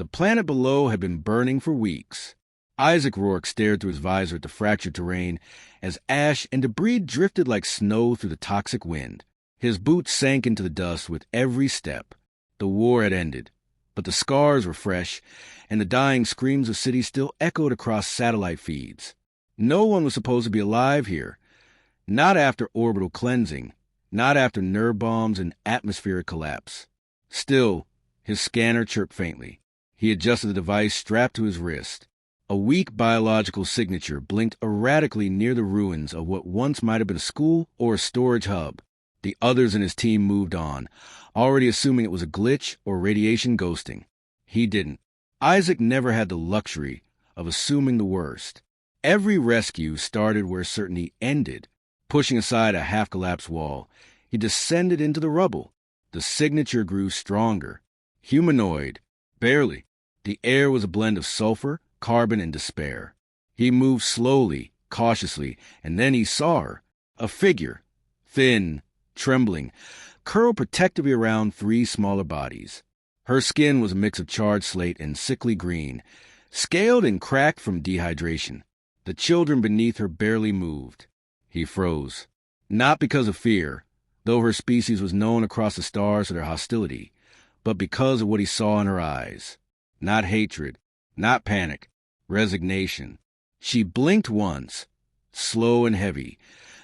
The planet below had been burning for weeks. Isaac Rourke stared through his visor at the fractured terrain as ash and debris drifted like snow through the toxic wind. His boots sank into the dust with every step. The war had ended, but the scars were fresh, and the dying screams of cities still echoed across satellite feeds. No one was supposed to be alive here. Not after orbital cleansing, not after nerve bombs and atmospheric collapse. Still, his scanner chirped faintly. He adjusted the device strapped to his wrist. A weak biological signature blinked erratically near the ruins of what once might have been a school or a storage hub. The others in his team moved on, already assuming it was a glitch or radiation ghosting. He didn't. Isaac never had the luxury of assuming the worst. Every rescue started where certainty ended. Pushing aside a half-collapsed wall, he descended into the rubble. The signature grew stronger. Humanoid. Barely. The air was a blend of sulfur, carbon, and despair. He moved slowly, cautiously, and then he saw her. A figure. Thin, trembling, curled protectively around three smaller bodies. Her skin was a mix of charred slate and sickly green, scaled and cracked from dehydration. The children beneath her barely moved. He froze. Not because of fear, though her species was known across the stars for their hostility, but because of what he saw in her eyes. Not hatred, not panic, resignation. She blinked once, slow and heavy,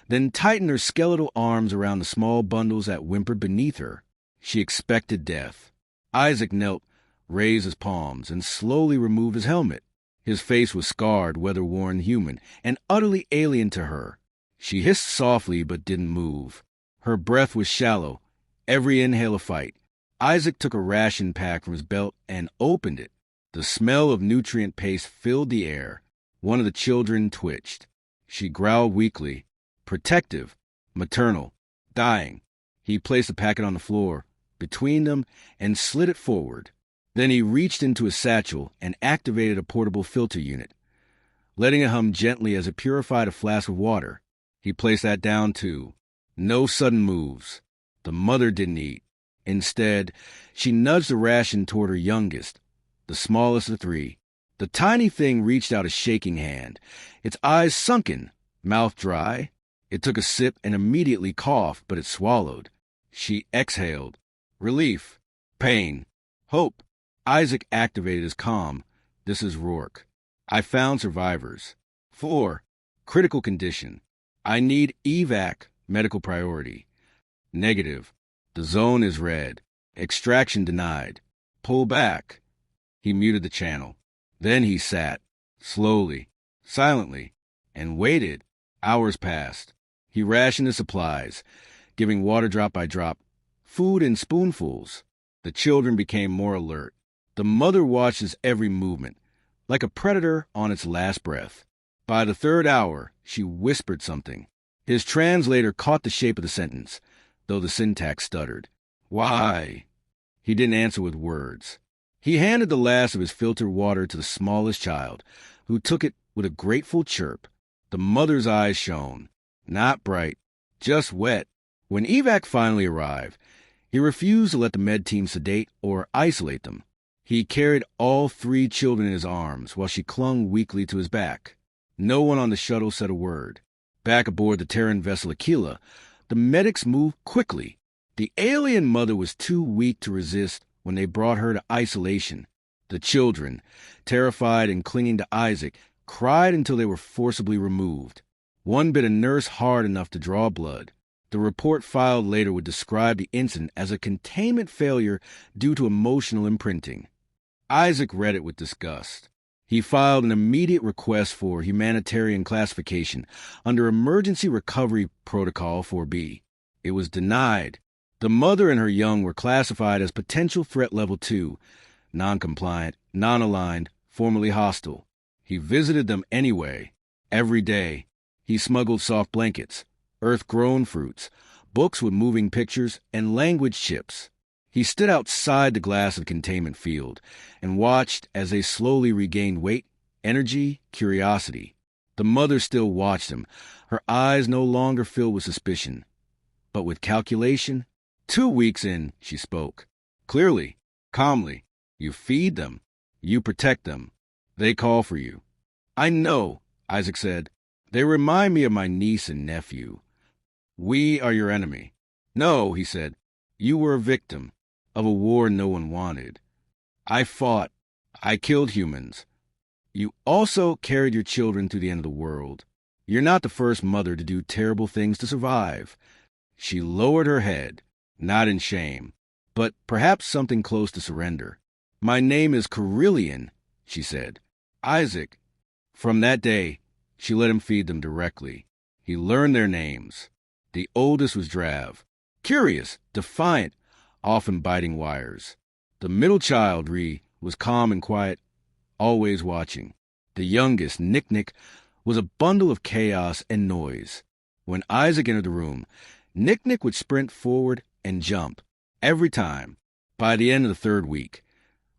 then tightened her skeletal arms around the small bundles that whimpered beneath her. She expected death. Isaac knelt, raised his palms, and slowly removed his helmet. His face was scarred, weather-worn human, and utterly alien to her. She hissed softly but didn't move. Her breath was shallow, every inhale a fight. Isaac took a ration pack from his belt and opened it. The smell of nutrient paste filled the air. One of the children twitched. She growled weakly. Protective, maternal, dying. He placed the packet on the floor, between them, and slid it forward. Then he reached into his satchel and activated a portable filter unit, letting it hum gently as it purified a flask of water. He placed that down, too. No sudden moves. The mother didn't eat. Instead, she nudged the ration toward her youngest, the smallest of three. The tiny thing reached out a shaking hand, its eyes sunken, mouth dry. It took a sip and immediately coughed, but it swallowed. She exhaled. Relief. Pain. Hope. Isaac activated his comm. This is Rourke. I found survivors. 4. Critical condition. I need evac, medical priority. Negative. The zone is red. Extraction denied. Pull back. He muted the channel. Then he sat, slowly, silently, and waited. Hours passed. He rationed his supplies, giving water drop by drop, food in spoonfuls. The children became more alert. The mother watched his every movement, like a predator on its last breath. By the third hour, she whispered something. His translator caught the shape of the sentence, though the syntax stuttered. Why? He didn't answer with words. He handed the last of his filtered water to the smallest child, who took it with a grateful chirp. The mother's eyes shone. Not bright, just wet. When evac finally arrived, he refused to let the med team sedate or isolate them. He carried all three children in his arms while she clung weakly to his back. No one on the shuttle said a word. Back aboard the Terran vessel Aquila, the medics moved quickly. The alien mother was too weak to resist when they brought her to isolation. The children, terrified and clinging to Isaac, cried until they were forcibly removed. One bit a nurse hard enough to draw blood. The report filed later would describe the incident as a containment failure due to emotional imprinting. Isaac read it with disgust. He filed an immediate request for humanitarian classification under Emergency Recovery Protocol 4B. It was denied. The mother and her young were classified as potential threat level 2, non-compliant, non-aligned, formerly hostile. He visited them anyway, every day. He smuggled soft blankets, earth-grown fruits, books with moving pictures, and language chips. He stood outside the glass of the containment field and watched as they slowly regained weight, energy, curiosity. The mother still watched him, her eyes no longer filled with suspicion, but with calculation. 2 weeks in, she spoke. Clearly, calmly. You feed them. You protect them. They call for you. I know, Isaac said. They remind me of my niece and nephew. We are your enemy. No, he said. You were a victim of a war no one wanted. I fought. I killed humans. You also carried your children to the end of the world. You're not the first mother to do terrible things to survive. She lowered her head, not in shame, but perhaps something close to surrender. My name is Carillion, she said. Isaac. From that day, she let him feed them directly. He learned their names. The oldest was Drav, curious, defiant, often biting wires. The middle child, Ree, was calm and quiet, always watching. The youngest, Nick, was a bundle of chaos and noise. When Isaac entered the room, Nick would sprint forward and jump, every time. By the end of the third week,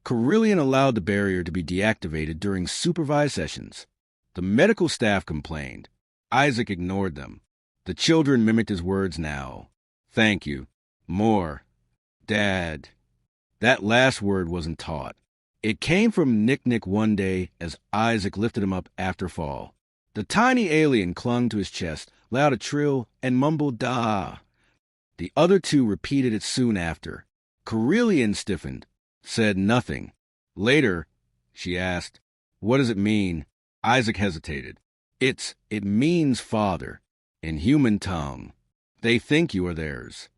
Carillion allowed the barrier to be deactivated during supervised sessions. The medical staff complained. Isaac ignored them. The children mimicked his words now. Thank you. More. Dad. That last word wasn't taught. It came from Nick one day as Isaac lifted him up after fall. The tiny alien clung to his chest, let out a trill, and mumbled "Da." The other two repeated it soon after. Carillion stiffened, said nothing. Later, she asked, "What does it mean?" Isaac hesitated. It means father, in human tongue. They think you are theirs.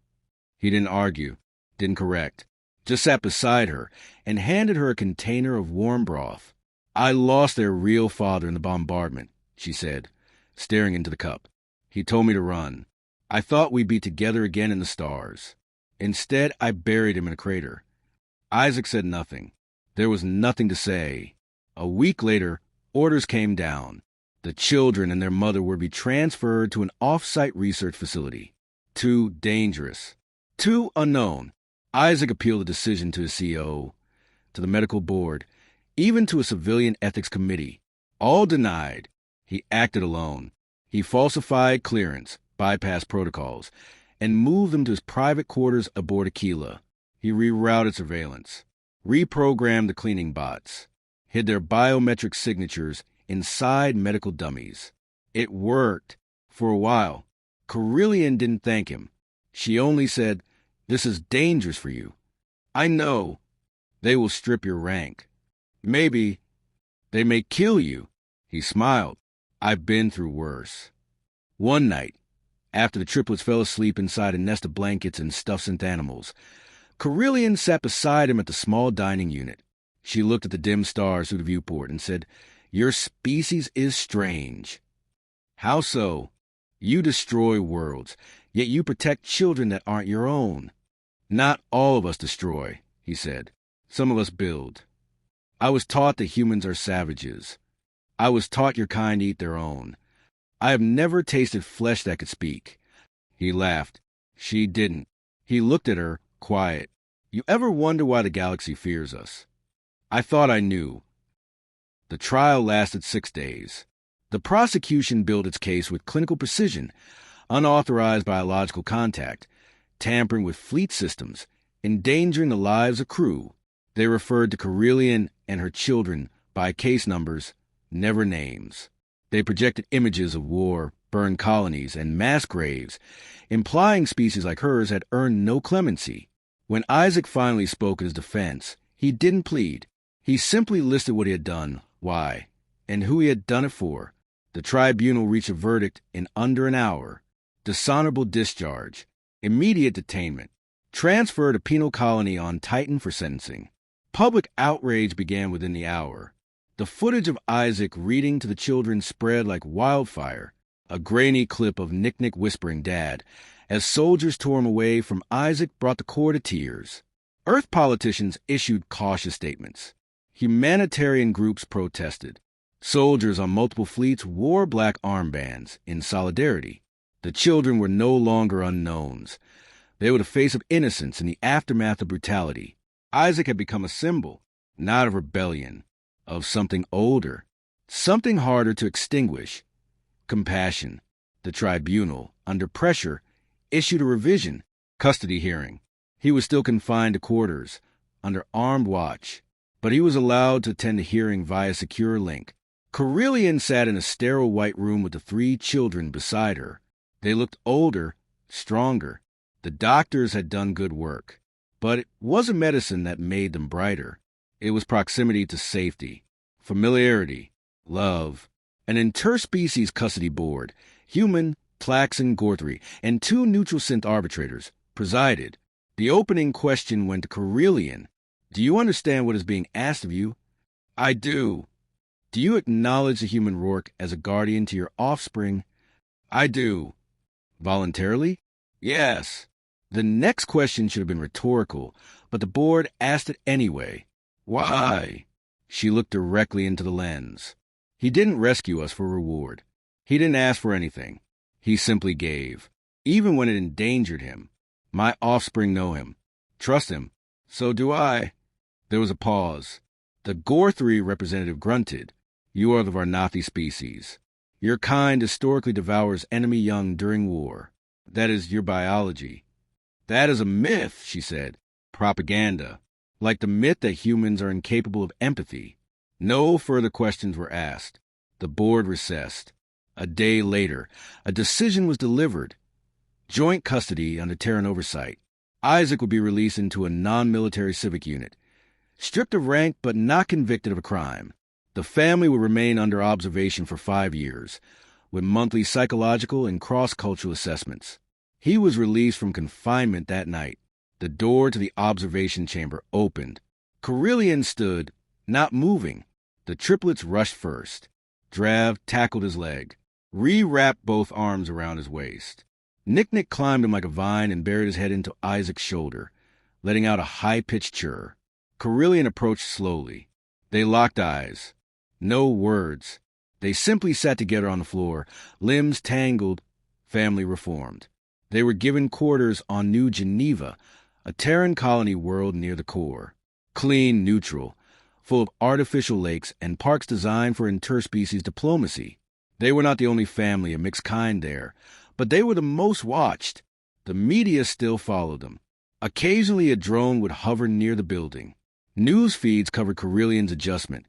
He didn't argue, didn't correct, just sat beside her and handed her a container of warm broth. I lost their real father in the bombardment, she said, staring into the cup. He told me to run. I thought we'd be together again in the stars. Instead, I buried him in a crater. Isaac said nothing. There was nothing to say. A week later, orders came down. The children and their mother were to be transferred to an off-site research facility. Too dangerous. Too unknown. Isaac appealed the decision to his CEO, to the medical board, even to a civilian ethics committee. All denied. He acted alone. He falsified clearance, bypassed protocols, and moved them to his private quarters aboard Aquila. He rerouted surveillance, reprogrammed the cleaning bots, hid their biometric signatures inside medical dummies. It worked. For a while, Carillion didn't thank him. She only said, "This is dangerous for you." I know. They will strip your rank. Maybe they may kill you. He smiled. I've been through worse. One night, after the triplets fell asleep inside a nest of blankets and stuffed synth animals, Carillion sat beside him at the small dining unit. She looked at the dim stars through the viewport and said, "Your species is strange." How so? You destroy worlds, yet you protect children that aren't your own. Not all of us destroy, he said. Some of us build. I was taught that humans are savages. I was taught your kind eat their own. I have never tasted flesh that could speak. He laughed. She didn't. He looked at her, quiet. You ever wonder why the galaxy fears us? I thought I knew. The trial lasted 6 days. The prosecution built its case with clinical precision, unauthorized biological contact, tampering with fleet systems, endangering the lives of crew. They referred to Carillion and her children by case numbers, never names. They projected images of war, burned colonies, and mass graves, implying species like hers had earned no clemency. When Isaac finally spoke in his defense, he didn't plead. He simply listed what he had done, why, and who he had done it for. The tribunal reached a verdict in under an hour. Dishonorable discharge, immediate detainment, transfer to penal colony on Titan for sentencing. Public outrage began within the hour. The footage of Isaac reading to the children spread like wildfire. A grainy clip of Nick whispering "Dad" as soldiers tore him away from Isaac brought the Corps to tears. Earth politicians issued cautious statements. Humanitarian groups protested. Soldiers on multiple fleets wore black armbands in solidarity. The children were no longer unknowns. They were the face of innocence in the aftermath of brutality. Isaac had become a symbol, not of rebellion, of something older, something harder to extinguish. Compassion. The tribunal, under pressure, issued a revision, custody hearing. He was still confined to quarters, under armed watch. but he was allowed to attend a hearing via secure link. Carillion sat in a sterile white room with the 3 children beside her. They looked older, stronger. The doctors had done good work. But it wasn't medicine that made them brighter. It was proximity to safety, familiarity, love. An interspecies custody board, human, Tlaxon, Gorthry, and 2 neutral synth arbitrators, presided. The opening question went to Carillion. Do you understand what is being asked of you? I do. Do you acknowledge the human Rourke as a guardian to your offspring? I do. Voluntarily? Yes. The next question should have been rhetorical, but the board asked it anyway. Why? She looked directly into the lens. He didn't rescue us for reward. He didn't ask for anything. He simply gave, even when it endangered him. My offspring know him. Trust him. So do I. There was a pause. The Gorthry representative grunted. You are the Varnathi species. Your kind historically devours enemy young during war. That is your biology. That is a myth, she said. Propaganda. Like the myth that humans are incapable of empathy. No further questions were asked. The board recessed. A day later, a decision was delivered. Joint custody under Terran oversight. Isaac would be released into a non-military civic unit. Stripped of rank but not convicted of a crime. The family would remain under observation for 5 years, with monthly psychological and cross-cultural assessments. He was released from confinement that night. The door to the observation chamber opened. Carillion stood, not moving. The triplets rushed first. Drav tackled his leg. Wrapped both arms around his waist. Nick climbed him like a vine and buried his head into Isaac's shoulder, letting out a high-pitched chirr. Carillion approached slowly. They locked eyes. No words. They simply sat together on the floor, limbs tangled, family reformed. They were given quarters on New Geneva, a Terran colony world near the core. Clean, neutral, full of artificial lakes and parks designed for interspecies diplomacy. They were not the only family of mixed kind there, but they were the most watched. The media still followed them. Occasionally a drone would hover near the building. News feeds covered Carillion's adjustment,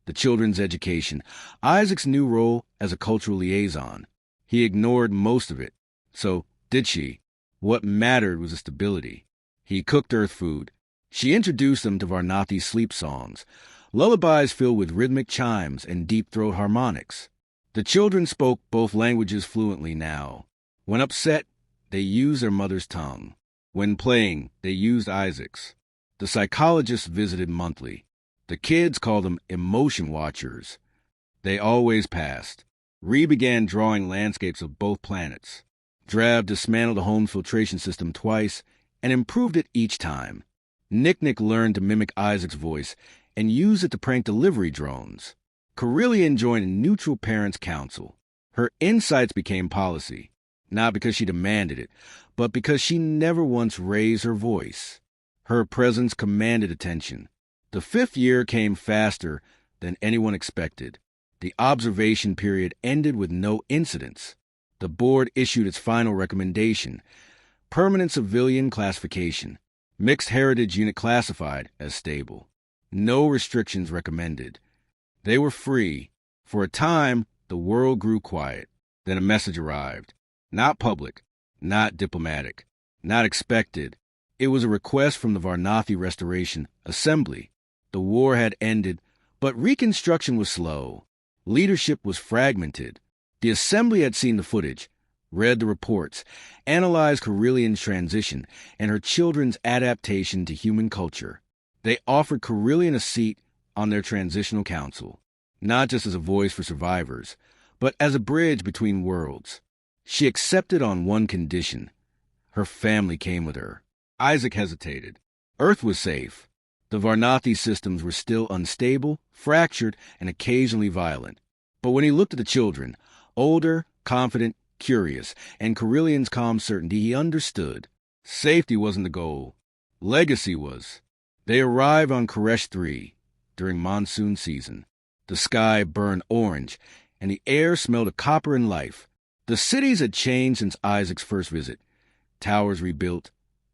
the children's education, Isaac's new role as a cultural liaison. He ignored most of it. So, did she? What mattered was the stability. He cooked earth food. She introduced them to Varnathi's sleep songs, lullabies filled with rhythmic chimes and deep-throat harmonics. The children spoke both languages fluently now. When upset, they used their mother's tongue. When playing, they used Isaac's. The psychologists visited monthly. The kids called them emotion watchers. They always passed. Ree began drawing landscapes of both planets. Drab dismantled the home filtration system twice and improved it each time. Nick learned to mimic Isaac's voice and used it to prank delivery drones. Carillion joined a neutral parents' council. Her insights became policy, not because she demanded it, but because she never once raised her voice. Her presence commanded attention. The 5th year came faster than anyone expected. The observation period ended with no incidents. The board issued its final recommendation: permanent civilian classification, mixed heritage unit classified as stable. No restrictions recommended. They were free. For a time, the world grew quiet. Then a message arrived. Not public, not diplomatic, not expected. It was a request from the Varnathi Restoration Assembly. The war had ended, but reconstruction was slow. Leadership was fragmented. The Assembly had seen the footage, read the reports, analyzed Carillion's transition and her children's adaptation to human culture. They offered Carillion a seat on their transitional council, not just as a voice for survivors, but as a bridge between worlds. She accepted on one condition. Her family came with her. Isaac hesitated. Earth was safe. The Varnathi systems were still unstable, fractured, and occasionally violent. But when he looked at the children, older, confident, curious, and Carillion's calm certainty, he understood. Safety wasn't the goal. Legacy was. They arrived on Koresh 3 during monsoon season. The sky burned orange, and the air smelled of copper and life. The cities had changed since Isaac's first visit. Towers rebuilt,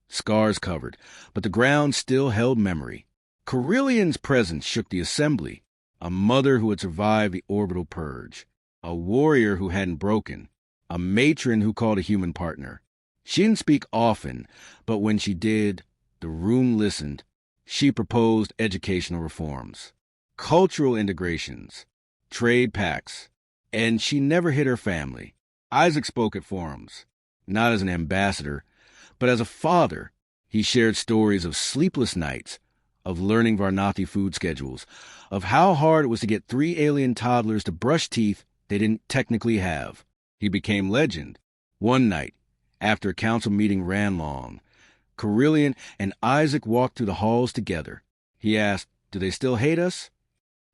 scars covered, but the ground still held memory. Carillion's presence shook the assembly, a mother who had survived the orbital purge, a warrior who hadn't broken, a matron who called a human partner. She didn't speak often, but when she did, the room listened. She proposed educational reforms, cultural integrations, trade pacts, and she never hid her family. Isaac spoke at forums, not as an ambassador, but as a father. He shared stories of sleepless nights, of learning Varnathi food schedules, of how hard it was to get 3 alien toddlers to brush teeth they didn't technically have. He became legend. One night, after a council meeting ran long, Carillion and Isaac walked through the halls together. He asked, "Do they still hate us?"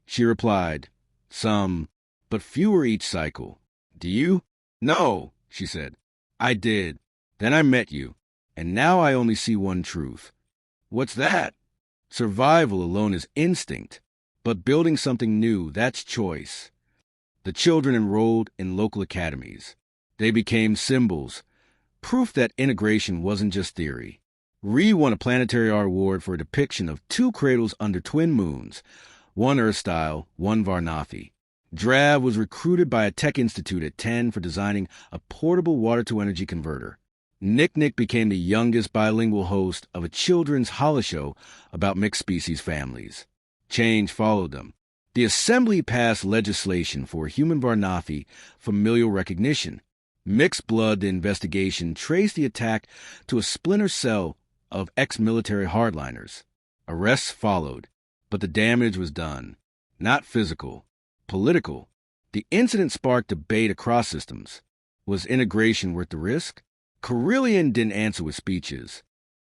She replied, "Some, but fewer each cycle. Do you?" "No," she said. "I did. Then I met you. And now I only see one truth." "What's that?" "Survival alone is instinct. But building something new, that's choice." The children enrolled in local academies. They became symbols, proof that integration wasn't just theory. Ree won a planetary art award for a depiction of 2 cradles under twin moons, one Earth-style, one Varnathi. Drav was recruited by a tech institute at 10 for designing a portable water-to-energy converter. Nick became the youngest bilingual host of a children's holoshow about mixed-species families. Change followed them. The Assembly passed legislation for human Varnathi familial recognition. Mixed Blood, the investigation, traced the attack to a splinter cell of ex-military hardliners. Arrests followed, but the damage was done. Not physical, political. The incident sparked debate across systems. Was integration worth the risk? Carillion didn't answer with speeches.